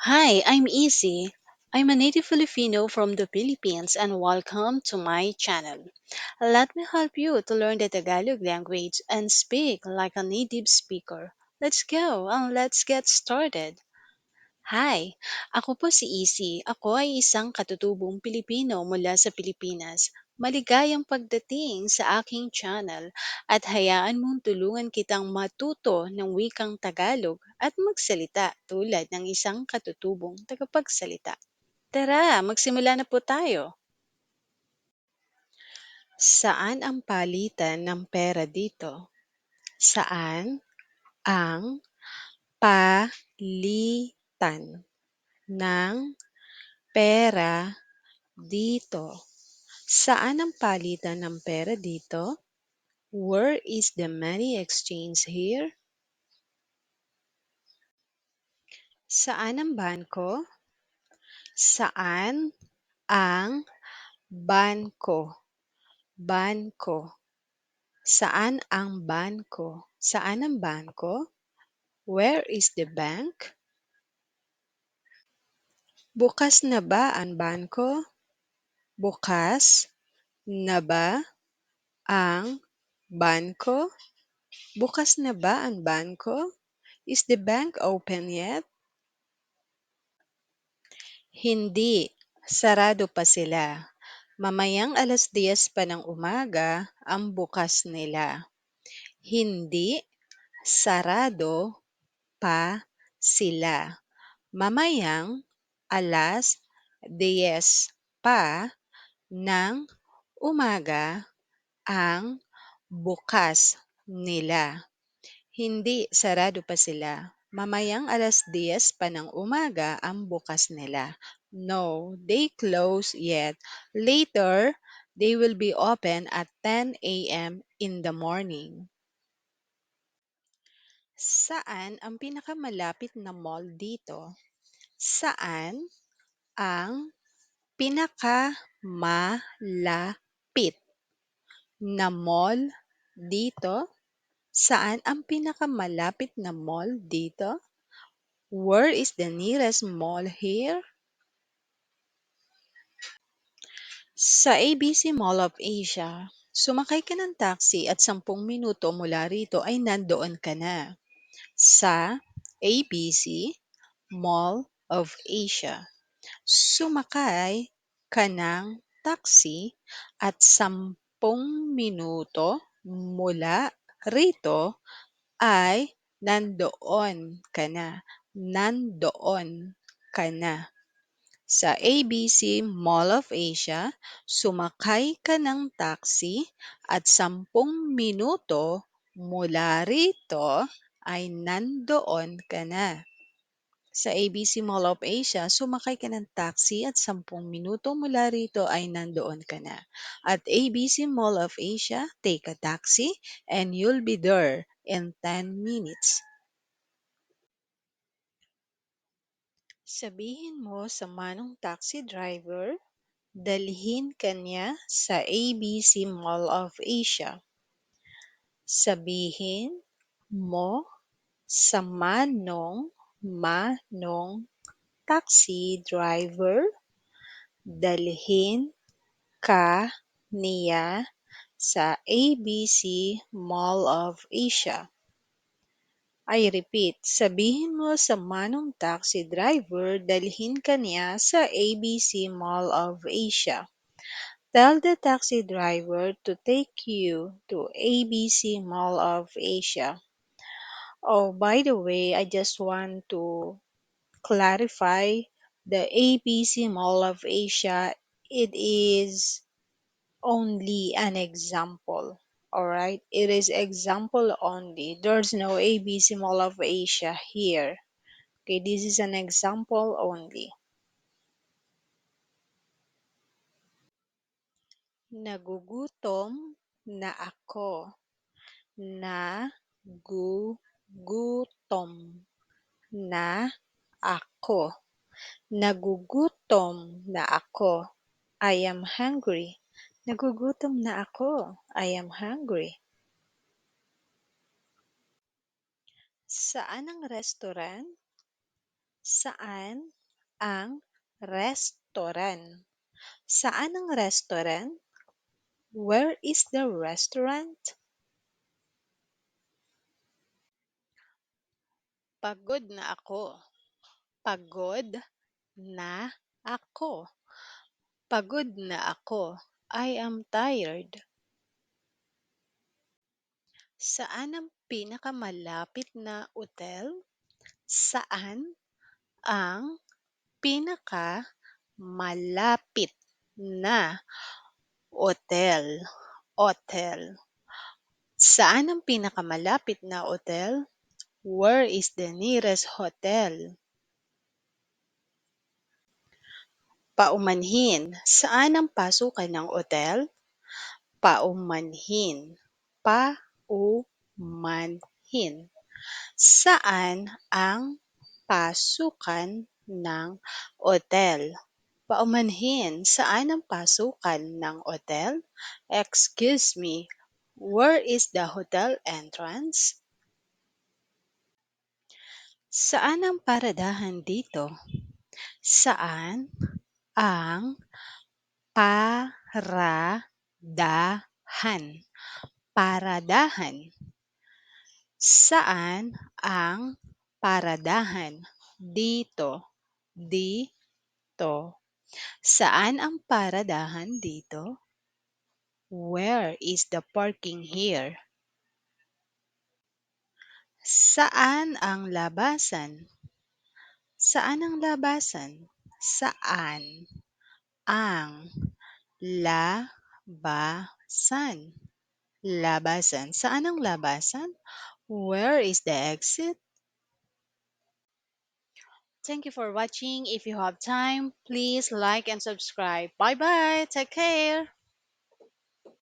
Hi, I'm Easy. I'm a native Filipino from the Philippines and welcome to my channel. Let me help you to learn the Tagalog language and speak like a native speaker. Let's go and let's get started. Hi, ako po si Easy. Ako ay isang katutubong Pilipino mula sa Pilipinas. Maligayang pagdating sa aking channel at hayaan mong tulungan kitang matuto ng wikang Tagalog at magsalita tulad ng isang katutubong tagapagsalita. Tara, magsimula na po tayo. Saan ang palitan ng pera dito? Saan ang palitan ng pera dito? Saan ang palitan ng pera dito? Where is the money exchange here? Saan ang banko? Saan ang banko? Banko. Saan ang banko? Saan ang banko? Where is the bank? Bukas na ba ang banko? Bukas na ba ang banko? Bukas na ba ang banko? Is the bank open yet? Hindi, sarado pa sila. Mamayang 10:00 pa ng umaga ang bukas nila. Hindi, sarado pa sila. Mamayang 10:00 pa ng umaga ang bukas nila. Hindi, sarado pa sila. Mamayang 10:00 pa ng umaga ang bukas nila. No, they close yet. Later, they will be open at 10 a.m. in the morning. Saan ang pinakamalapit na mall dito? Saan ang pinakamalapit na mall dito? Saan ang pinakamalapit na mall dito? Where is the nearest mall here? Sa ABC Mall of Asia, sumakay ka ng taxi at 10 minuto mula rito ay nandoon ka na. Sa ABC Mall of Asia, sumakay ka ng taxi at 10 minuto mula rito ay nandoon ka na. Nandoon ka na. Sa ABC Mall of Asia, sumakay ka ng taxi at 10 minuto mula rito ay nandoon ka na. Sa ABC Mall of Asia, sumakay ka ng taxi at 10 minuto mula rito ay nandoon ka na. At ABC Mall of Asia, take a taxi and you'll be there in 10 minutes. Sabihin mo sa manong taxi driver, dalhin ka niya sa ABC Mall of Asia. Sabihin mo sa manong taxi driver, dalhin ka niya sa ABC Mall of Asia. I repeat, sabihin mo sa manong taxi driver, dalhin ka niya sa ABC Mall of Asia. Tell the taxi driver to take you to ABC Mall of Asia. Oh, by the way, I just want to clarify the ABC Mall of Asia. It is only an example. All right, it is example only. There's no ABC Mall of Asia here. Okay, this is an example only. Nagugutom na ako. Nagugutom na ako. Nagugutom na ako. I am hungry. Nagugutom na ako. I am hungry. Saan ang restaurant? Saan ang restaurant? Saan ang restaurant? Where is the restaurant? Pagod na ako. Pagod na ako. Pagod na ako. I am tired. Saan ang pinakamalapit na otel? Saan ang pinakamalapit na otel? Otel. Saan ang pinakamalapit na otel? Where is the nearest hotel? Paumanhin. Saan ang pasukan ng otel? Paumanhin. Paumanhin. Saan ang pasukan ng otel? Paumanhin. Saan ang pasukan ng otel? Excuse me, where is the hotel entrance? Saan ang paradahan dito? Saan ang paradahan? Paradahan. Saan ang paradahan? Dito. Dito. Saan ang paradahan dito? Where is the parking here? Saan ang labasan? Saan ang labasan? Saan ang labasan? Labasan. Saan ang labasan? Where is the exit? Thank you for watching. If you have time, please like and subscribe. Bye bye. Take care.